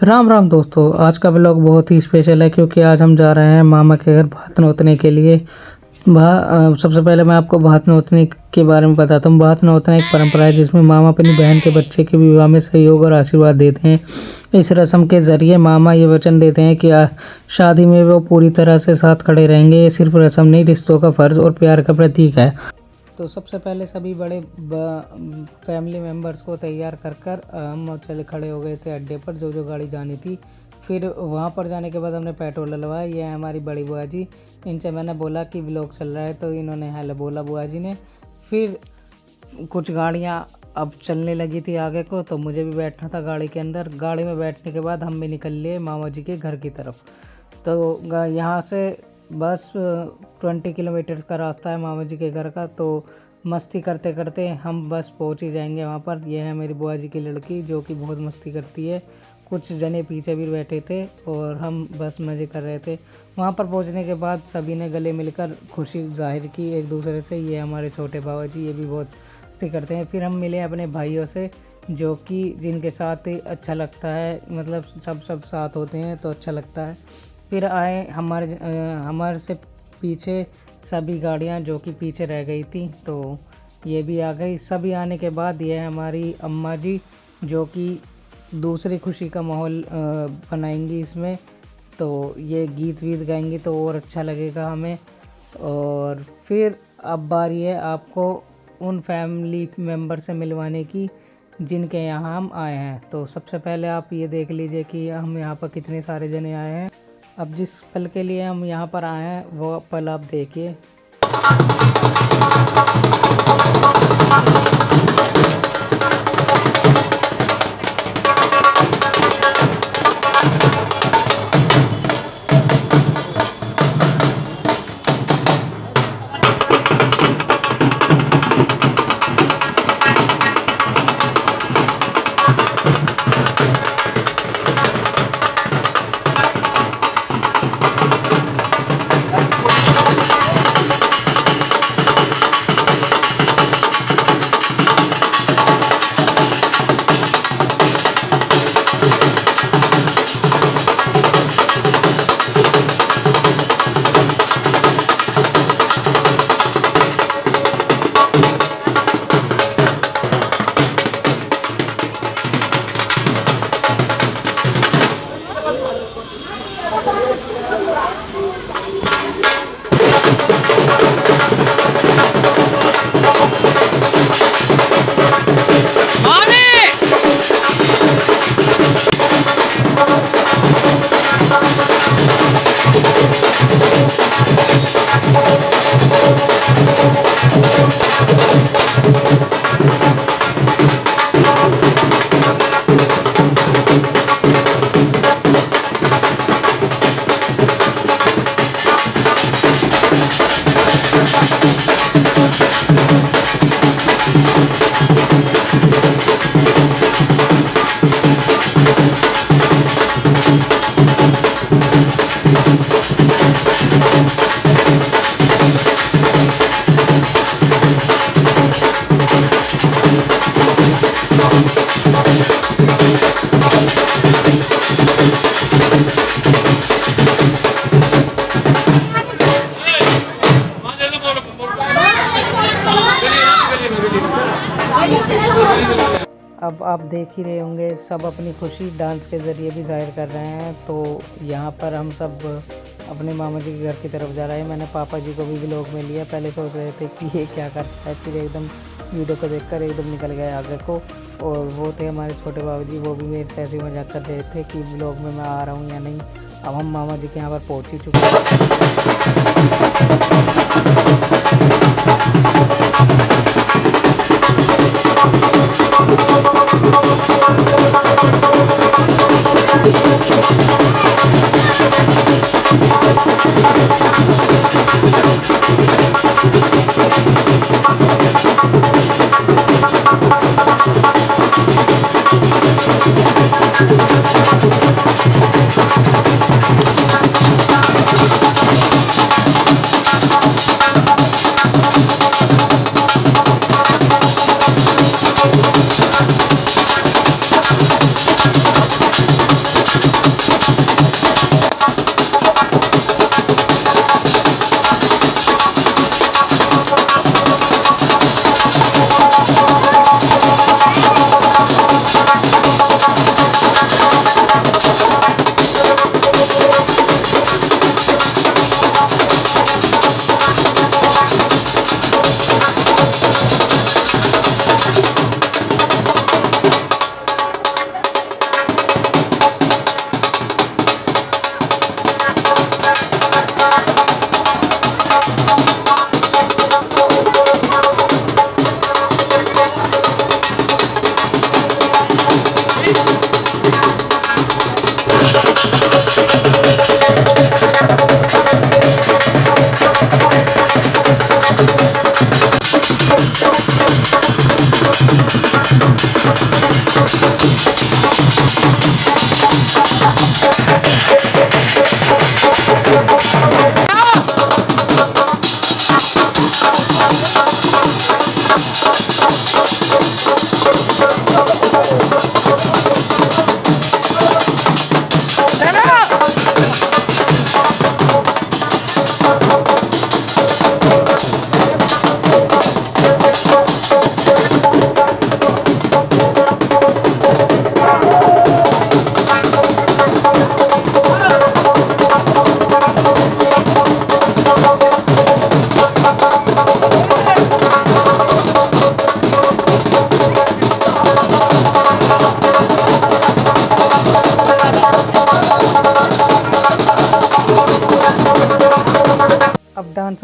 राम राम दोस्तों, आज का व्लॉग बहुत ही स्पेशल है क्योंकि आज हम जा रहे हैं मामा के घर भात नोतने के लिए। सबसे पहले मैं आपको भात नोतने के बारे में बताता हूँ। भात नोतना एक परंपरा है जिसमें मामा अपनी बहन के बच्चे के विवाह में सहयोग और आशीर्वाद देते हैं। इस रस्म के ज़रिए मामा ये वचन देते हैं कि शादी में वो पूरी तरह से साथ खड़े रहेंगे। ये सिर्फ रस्म नहीं, रिश्तों का फ़र्ज़ और प्यार का प्रतीक है। तो सबसे पहले सभी बड़े फैमिली मेम्बर्स को तैयार कर कर हम चले खड़े हो गए थे अड्डे पर, जो गाड़ी जानी थी। फिर वहाँ पर जाने के बाद हमने पेट्रोल डलवाया। ये है हमारी बड़ी बुआ जी। इनसे मैंने बोला कि व्लॉग चल रहा है, तो इन्होंने हेलो बोला बुआ जी ने। फिर कुछ गाड़ियाँ अब चलने लगी थी आगे को, तो मुझे भी बैठना था गाड़ी के अंदर। गाड़ी में बैठने के बाद हम भी निकल लिए मामा जी के घर की तरफ। तो यहाँ से बस 20 किलोमीटर का रास्ता है मामा जी के घर का। तो मस्ती करते करते हम बस पहुँच ही जाएंगे वहाँ पर। यह है मेरी बुआ जी की लड़की जो कि बहुत मस्ती करती है। कुछ जने पीछे भी बैठे थे और हम बस मज़े कर रहे थे। वहाँ पर पहुँचने के बाद सभी ने गले मिलकर खुशी जाहिर की एक दूसरे से। ये हमारे छोटे बाबा जी, ये भी बहुत मस्ती करते हैं। फिर हम मिले अपने भाइयों से जो कि जिनके साथ ही अच्छा लगता है, मतलब सब साथ होते हैं तो अच्छा लगता है। फिर आए हमारे से पीछे सभी गाड़ियाँ जो कि पीछे रह गई थी, तो ये भी आ गई। सभी आने के बाद ये हमारी अम्मा जी जो कि दूसरी खुशी का माहौल बनाएंगी इसमें। तो ये गीत वीत गाएंगी तो और अच्छा लगेगा हमें। और फिर अब बारी है आपको उन फैमिली मेम्बर से मिलवाने की जिनके यहाँ हम आए हैं। तो सबसे पहले आप ये देख लीजिए कि हम यहाँ पर कितने सारे जने आए हैं। अब जिस पल के लिए हम यहाँ पर आए हैं वो पल आप देखिए। अब आप देख ही रहे होंगे सब अपनी खुशी डांस के ज़रिए भी जाहिर कर रहे हैं। तो यहाँ पर हम सब अपने मामा जी के घर की तरफ जा रहे हैं। मैंने पापा जी को भी व्लॉग में लिया। पहले सोच रहे थे कि ये क्या करता है, फिर एकदम वीडियो को देखकर एकदम निकल गए आगे को। और वो थे हमारे छोटे बाबू जी, वो भी मेरे से ऐसे मजाक कर रहे थे कि व्लॉग में मैं आ रहा हूँ या नहीं। अब हम मामा जी के यहाँ पर पहुँच ही चुके हैं।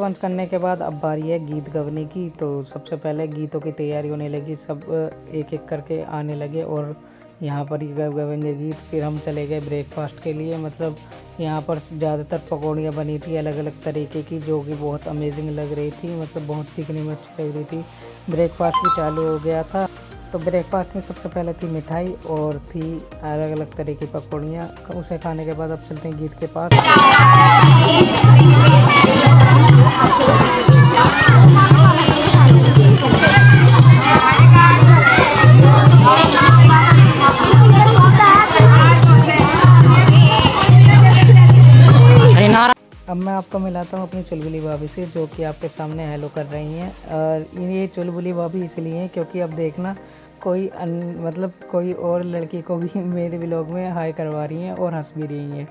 वंच करने के बाद अब बारी है गीत गाने की। तो सबसे पहले गीतों की तैयारी होने लगी, सब एक एक करके आने लगे और यहाँ पर ही गवेंगे गीत। फिर हम चले गए ब्रेकफास्ट के लिए। मतलब यहाँ पर ज़्यादातर पकौड़ियाँ बनी थी अलग अलग तरीके की, जो कि बहुत अमेजिंग लग रही थी, मतलब बहुत दिखने में अच्छी लग रही थी। ब्रेकफास्ट भी चालू हो गया था। तो ब्रेकफास्ट में सबसे पहले थी मिठाई और थी अलग अलग तरह की पकौड़ियाँ। उसे खाने के बाद अब चलते हैं गीत के पास। अब मैं आपको मिलाता हूँ अपनी चुलबुली भाभी से, जो कि आपके सामने हेलो कर रही हैं। और ये चुलबुली भाभी इसलिए हैं क्योंकि अब देखना मतलब कोई और लड़की को भी मेरे व्लॉग में हाय करवा रही हैं और हंस भी रही हैं।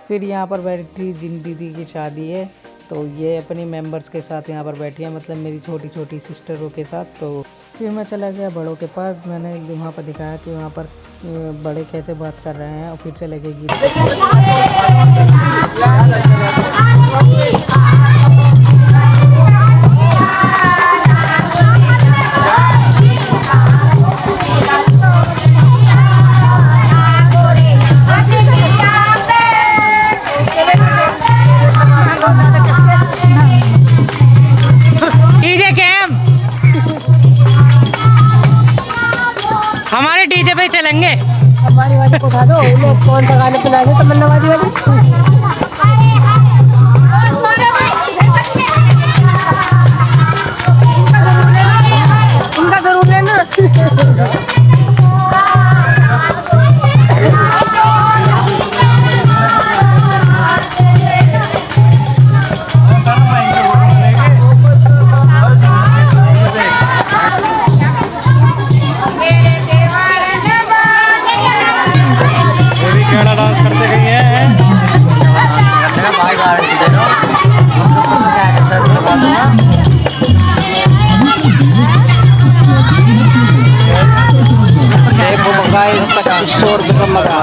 फिर यहाँ पर बैठी जिन दीदी की शादी है, तो ये अपनी मेंबर्स के साथ यहाँ पर बैठी है, मतलब मेरी छोटी छोटी सिस्टरों के साथ। तो फिर मैं चला गया बड़ों के पास। मैंने वहाँ पर दिखाया कि वहाँ पर बड़े कैसे बात कर रहे हैं और फिर चले गए गीत। हमारे डीजे पे चलेंगे। हमारी वाली को उठा दो, कौन सा गाने पिला दे तमन्ना वाली उनका जरूर लेना। डांस करते गई है। देखो मंगाई 2500 रुपये का मंगा।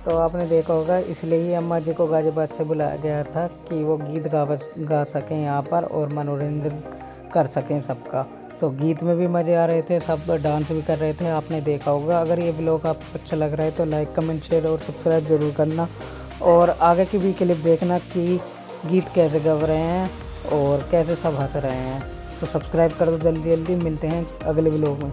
तो आपने देखा होगा, इसलिए ही अम्मा जी को गाजियाबाद से बुलाया गया था कि वो गीत गा सकें यहाँ पर और मनोरंजन कर सकें सबका। तो गीत में भी मज़े आ रहे थे, सब डांस भी कर रहे थे, आपने देखा होगा। अगर ये ब्लॉग आपको अच्छा लग रहा है तो लाइक कमेंट शेयर और सब्सक्राइब ज़रूर करना, और आगे की भी क्लिप देखना कि गीत कैसे गा रहे हैं और कैसे सब हंस रहे हैं। तो सब्सक्राइब कर दो जल्दी जल्दी। मिलते हैं अगले ब्लॉग में।